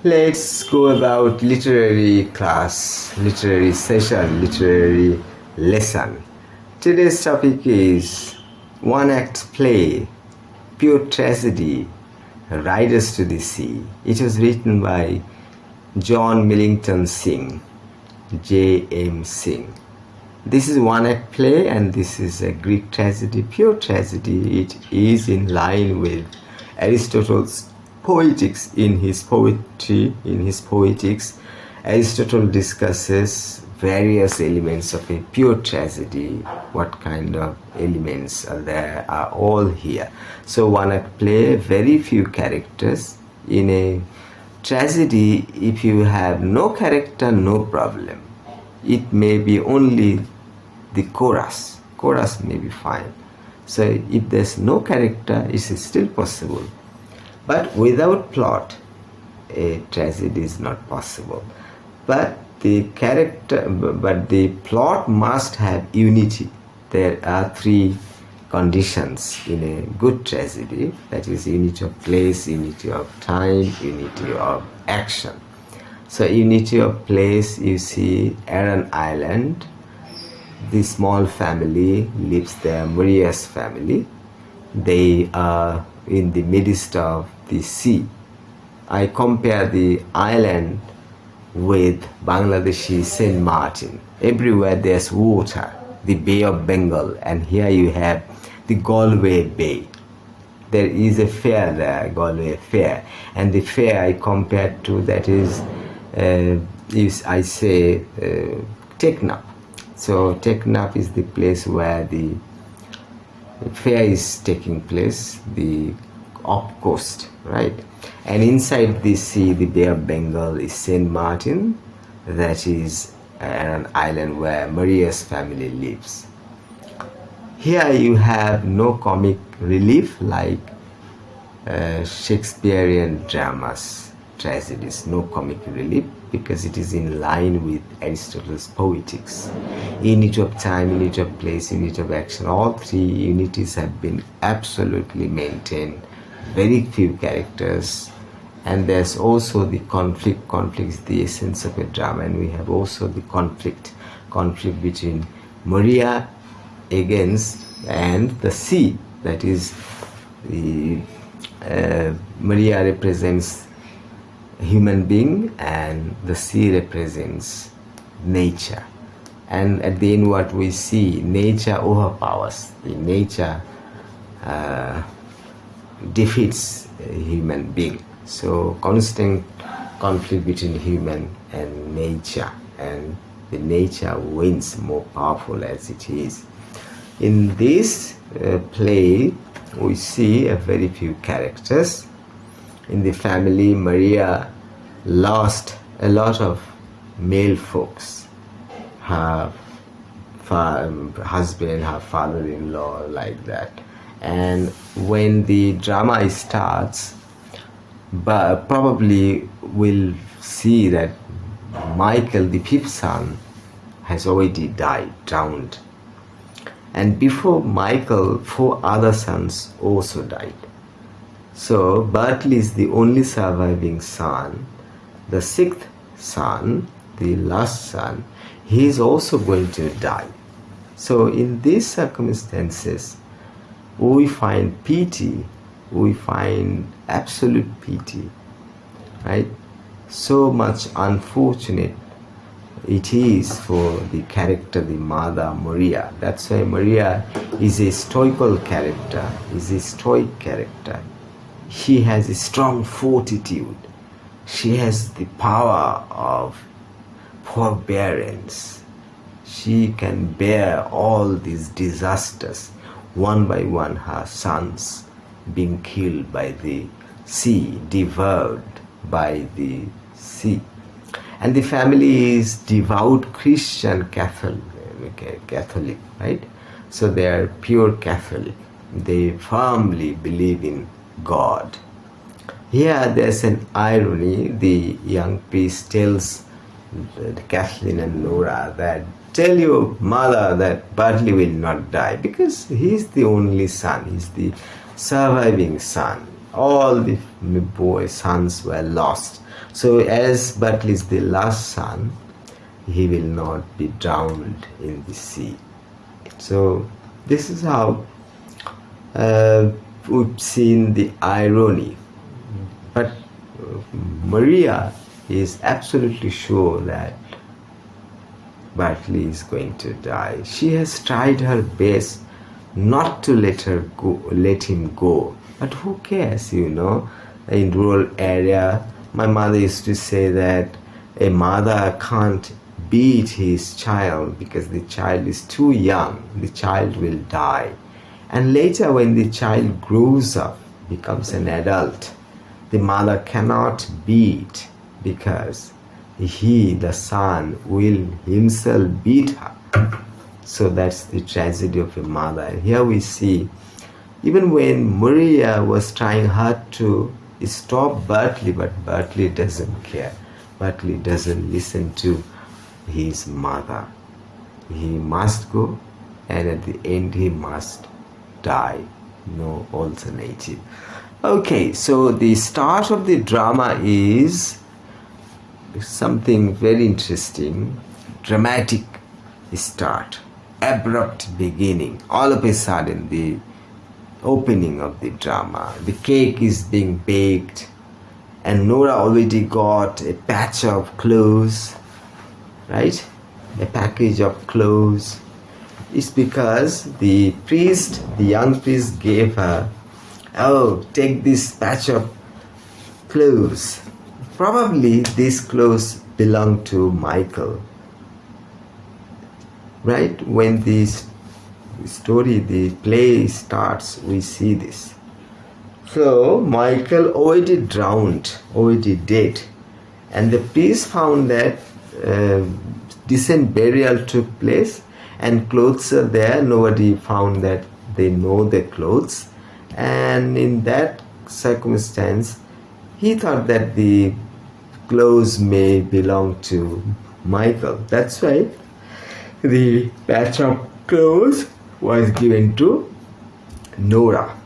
Let's go about literary class, literary session, literary lesson. Today's topic is one-act play, pure tragedy, Riders to the Sea. It was written by John Millington Synge, J.M. Synge. This is one-act play and this is a Greek tragedy, pure tragedy. It is in line with Aristotle's poetics. In his poetry, in his poetics, Aristotle discusses various elements of a pure tragedy. What kind of elements are there are all here. So one-act play, very few characters. In a tragedy, if you have no character, no problem. It may be only the chorus. Chorus may be fine. So if there's no character, it is still possible. But without plot, a tragedy is not possible. But the plot must have unity. There are three conditions in a good tragedy. That is unity of place, unity of time, unity of action. So unity of place, you see Aran Island, the small family lives there, Maurya's family. They are in the midst of the sea. I compare the island with Bangladeshi St. Martin. Everywhere there's water, the Bay of Bengal, and here you have the Galway Bay. There is a fair there, Galway Fair, and the fair I compare to that is Teknaf. So Teknaf is the place where the fair is taking place, the up coast, right? And inside the sea, the Bay of Bengal is St. Martin, that is an island where Maurya's family lives. Here you have no comic relief like Shakespearean dramas, tragedies, no comic relief, because it is in line with Aristotle's poetics. Unity of time, unity of place, unity of action, all three unities have been absolutely maintained. Very few characters, and there's also the conflict. Conflict is the essence of a drama, and we have also the conflict between Maurya against and the sea. That is, the Maurya represents human being and the sea represents nature. And at the end what we see, nature overpowers. The nature defeats a human being. So constant conflict between human and nature, and the nature wins, more powerful as it is. In this play we see a very few characters. In the family, Maurya lost a lot of male folks, her husband, her father-in-law, like that. And when the drama starts, but probably we'll see that Michael, the fifth son, has already died, drowned. And before Michael, 4 other sons also died. So Bertley is the only surviving son. The 6th son, the last son, he is also going to die. So in these circumstances, we find pity, we find absolute pity, right? So much unfortunate it is for the character, the mother, Maurya. That's why Maurya is a stoical character, is a stoic character. She has a strong fortitude. She has the power of forbearance. She can bear all these disasters. One by one, her sons being killed by the sea, devoured by the sea. And the family is devout Christian Catholic, right? So they are pure Catholic. They firmly believe in God. Here there's an irony. The young priest tells Kathleen and Nora that, tell your mother that Bertley will not die, because he's the only son, he's the surviving son. All the sons were lost. So as Bartley is the last son, he will not be drowned in the sea. So this is how we've seen the irony. But Maurya is absolutely sure that Bartley is going to die. She has tried her best not to let him go. But who cares, in rural area. My mother used to say that a mother can't beat his child because the child is too young. The child will die. And later when the child grows up, becomes an adult, the mother cannot beat because he, the son, will himself beat her. So that's the tragedy of a mother. And here we see, even when Maurya was trying hard to stop Bartley, but Bartley doesn't care. Bartley doesn't listen to his mother. He must go, and at the end he must die. No alternative. Okay, so the start of the drama is something very interesting. Dramatic start, abrupt beginning. All of a sudden, the opening of the drama, the cake is being baked, and Nora already got a patch of clothes, right? A package of clothes. It's because the young priest gave her, oh, take this patch of clothes. Probably these clothes belong to Michael, right? When this story, the play starts, we see this. So Michael already drowned, already dead, and the priest found that decent burial took place and clothes are there. Nobody found that they know the clothes, and in that circumstance he thought that the clothes may belong to Michael. That's why the patch of clothes was given to Nora.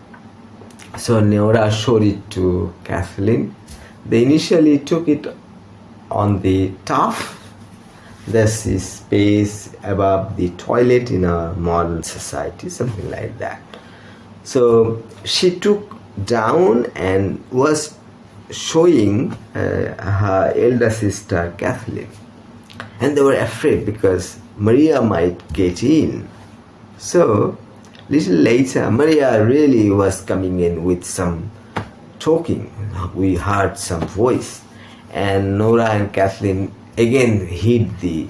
So Nora showed it to Kathleen. They initially took it on the top. There's this space above the toilet in a modern society, something like that. So she took down and was showing her elder sister Kathleen. And they were afraid because Maurya might get in. So little later, Maurya really was coming in with some talking. We heard some voice, and Nora and Kathleen again hid the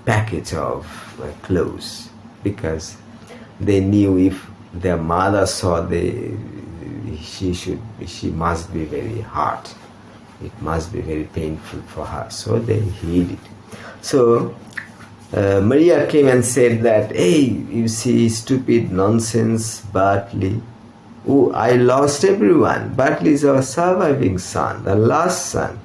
package of clothes because they knew if their mother saw, she must be very hurt. It must be very painful for her. So they hid it. So Maurya came and said that, hey, you see, stupid nonsense, Bartley. Oh, I lost everyone. Bartley is our surviving son, the last son.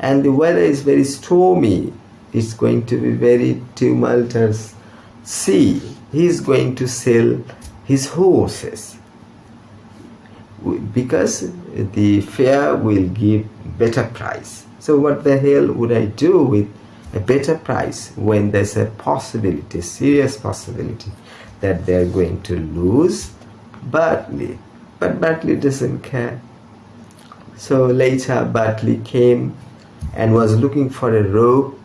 And the weather is very stormy. It's going to be very tumultuous sea. He's going to sell his horses because the fair will give better price. So what the hell would I do with a better price when there's a possibility, a serious possibility that they're going to lose Bartley? But Bartley doesn't care. So later Bartley came and was looking for a rope,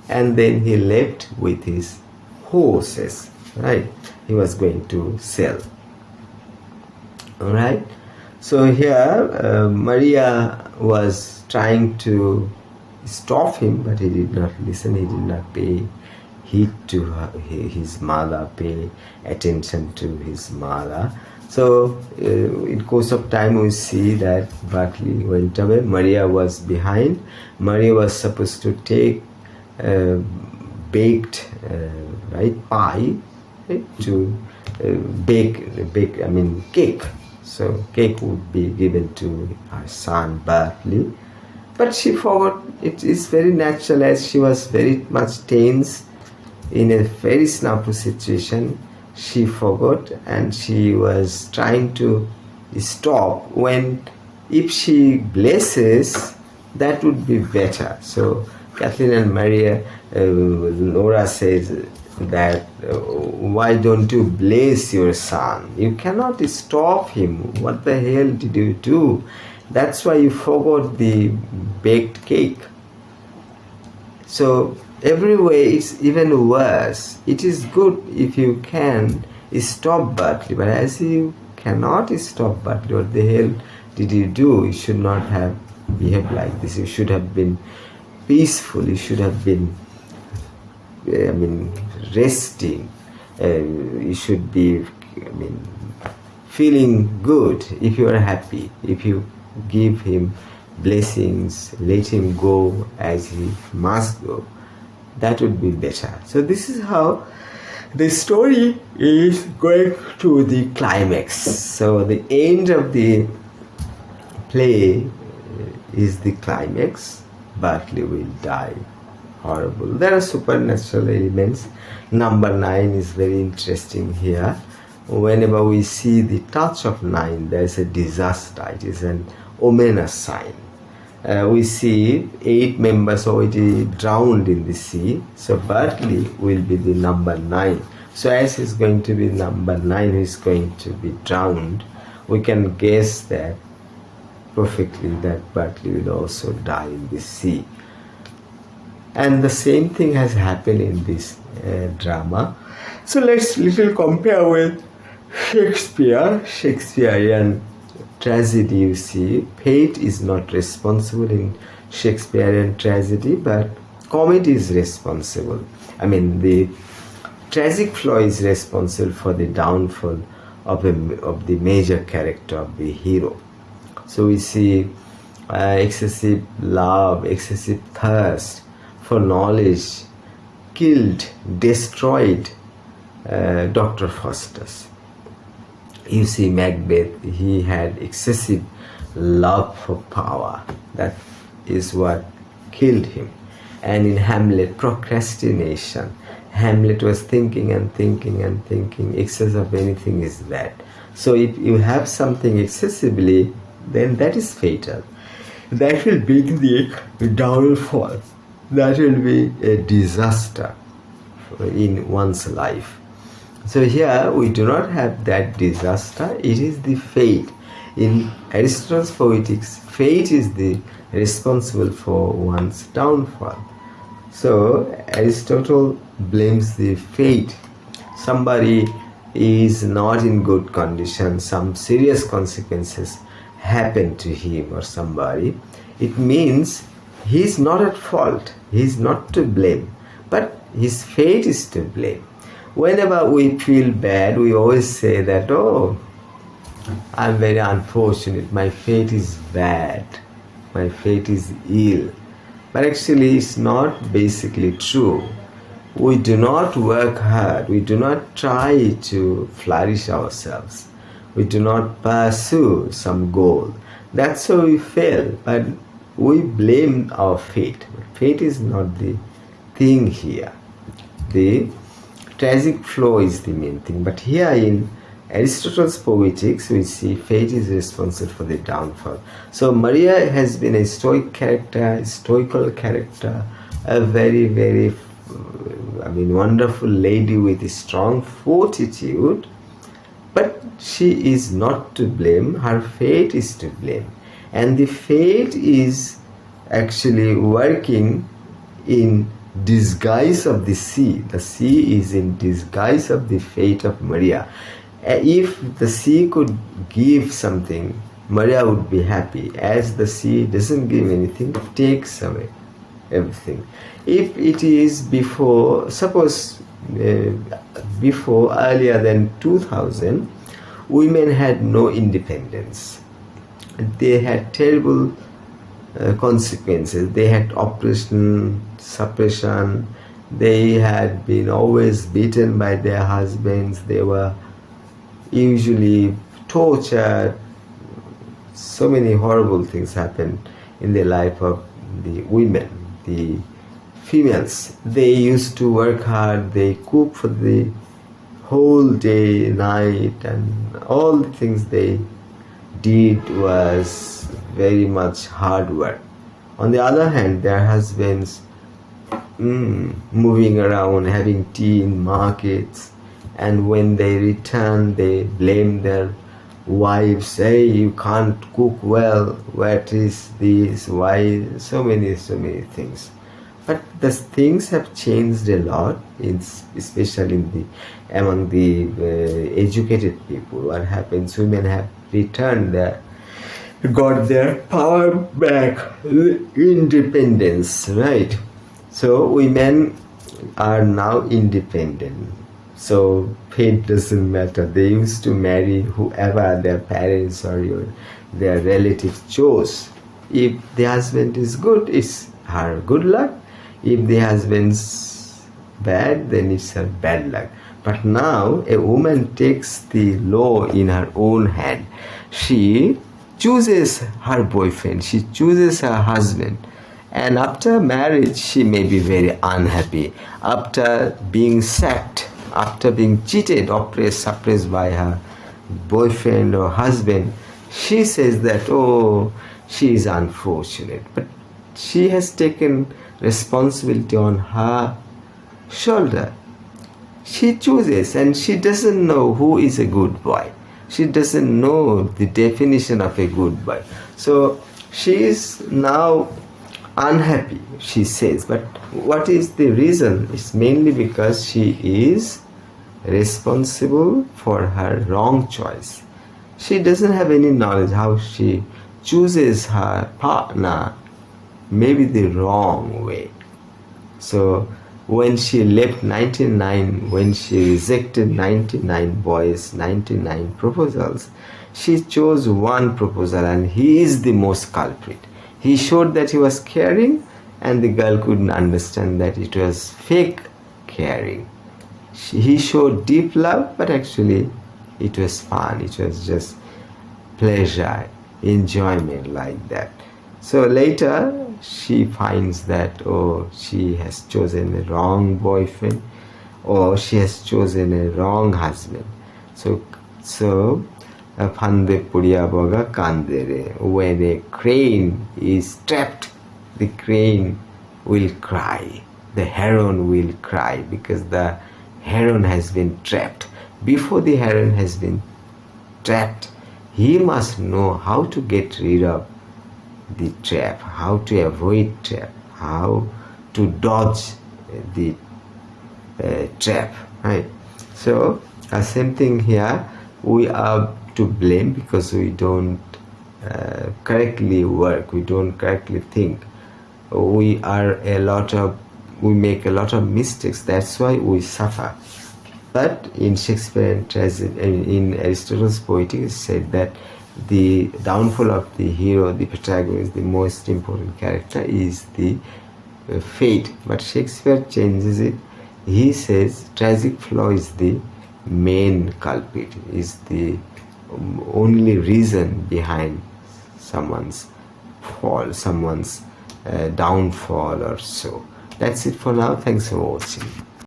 and then he left with his horses, right? He was going to sell. All right. So here Maurya was trying to stop him, but he did not listen. He did not pay heed to his mother, pay attention to his mother. So in course of time we see that Bartley went away. Maurya was behind. Maurya was supposed to take baked pie, right, to bake cake. So cake would be given to her son Bartley, but she forgot. It is very natural, as she was very much tense in a very snafu situation. She forgot, and she was trying to stop when, if she blesses, that would be better. So Kathleen and Maurya, Nora says that why don't you bless your son? You cannot stop him. What the hell did you do? That's why you forgot the baked cake. So every way it's even worse. It is good if you can stop Bartley, but as you cannot stop Bartley, what the hell did you do? You should not have behaved like this. You should have been peaceful. You should have been, resting. You should be, feeling good. If you are happy, if you give him blessings, let him go as he must go, that would be better. So this is how the story is going to the climax. So the end of the play is the climax. Bartley will die. Horrible. There are supernatural elements. Number 9 is very interesting here. Whenever we see the touch of 9, there is a disaster. It is an ominous sign. We see 8 members already drowned in the sea. So Bartley will be the number 9. So as he's going to be number 9 who is going to be drowned, we can guess that perfectly that Bartley will also die in the sea. And the same thing has happened in this drama. So let's little compare with Shakespearean tragedy. You see, fate is not responsible in Shakespearean tragedy, but comedy is responsible. The tragic flaw is responsible for the downfall of the major character, of the hero. So we see excessive love, excessive thirst for knowledge killed, destroyed Dr. Faustus. You see Macbeth, he had excessive love for power. That is what killed him. And in Hamlet, procrastination. Hamlet was thinking and thinking and thinking. Excess of anything is bad. So if you have something excessively, then that is fatal. That will bring the downfall. That will be a disaster in one's life. So here we do not have that disaster. It is the fate. In Aristotle's Poetics, fate is the responsible for one's downfall. So Aristotle blames the fate. Somebody is not in good condition, some serious consequences happen to him or somebody. It means he is not at fault. He is not to blame, but his fate is to blame. Whenever we feel bad, we always say that, oh, I'm very unfortunate, my fate is bad, my fate is ill. But actually it's not basically true. We do not work hard, we do not try to flourish ourselves, we do not pursue some goal. That's how we fail, but we blame our fate. Fate is not the thing here. The tragic flaw is the main thing. But here in Aristotle's Poetics, we see fate is responsible for the downfall. So Maurya has been a stoic character, stoical character, a very, very wonderful lady with a strong fortitude. But she is not to blame. Her fate is to blame. And the fate is actually working in disguise of the sea. The sea is in disguise of the fate of Maurya. If the sea could give something, Maurya would be happy. As the sea doesn't give anything, it takes away everything. If it is before, suppose before earlier than 2000, women had no independence. They had terrible consequences. They had oppression, suppression. They had been always beaten by their husbands. They were usually tortured. So many horrible things happened in the life of the women, the females. They used to work hard. They cook for the whole day, night, and all the things they did was very much hard work. On the other hand, their husbands moving around, having tea in markets, and when they return, they blame their wives. Hey, you can't cook well. What is this? Why? So many things. But the things have changed a lot, especially among the educated people. What happens? Women have returned got their power back, independence, right? So women are now independent. So fate doesn't matter. They used to marry whoever their parents or their relatives chose. If the husband is good, it's her good luck. If the husband's bad, then it's her bad luck. But now a woman takes the law in her own hand. She chooses her boyfriend, she chooses her husband, and after marriage she may be very unhappy. After being sacked, after being cheated, oppressed, suppressed by her boyfriend or husband, she says that, oh, she is unfortunate. But she has taken responsibility on her shoulder. She chooses, and she doesn't know who is a good boy. She doesn't know the definition of a good boy. So she is now unhappy, she says. But what is the reason? It's mainly because she is responsible for her wrong choice. She doesn't have any knowledge how she chooses her partner, maybe the wrong way. So when she left 99, when she rejected 99 boys, 99 proposals, she chose one proposal, and he is the most culprit. He showed that he was caring, and the girl couldn't understand that it was fake caring. He showed deep love, but actually it was fun. It was just pleasure, enjoyment like that. So later she finds that, oh, she has chosen a wrong boyfriend, or she has chosen a wrong husband. So Phande Puriya Boga Kandere. When a crane is trapped, the crane will cry. The heron will cry because the heron has been trapped. Before the heron has been trapped, he must know how to get rid of the trap, how to avoid trap, how to dodge the trap, right? So same thing here. We are to blame because we don't correctly work, we don't correctly think. We make a lot of mistakes. That's why we suffer. But in Shakespeare and in Aristotle's poetic, it said that the downfall of the hero, the protagonist, the most important character is the fate. But Shakespeare changes it. He says tragic flaw is the main culprit, is the only reason behind someone's fall, someone's downfall or so. That's it for now. Thanks for watching.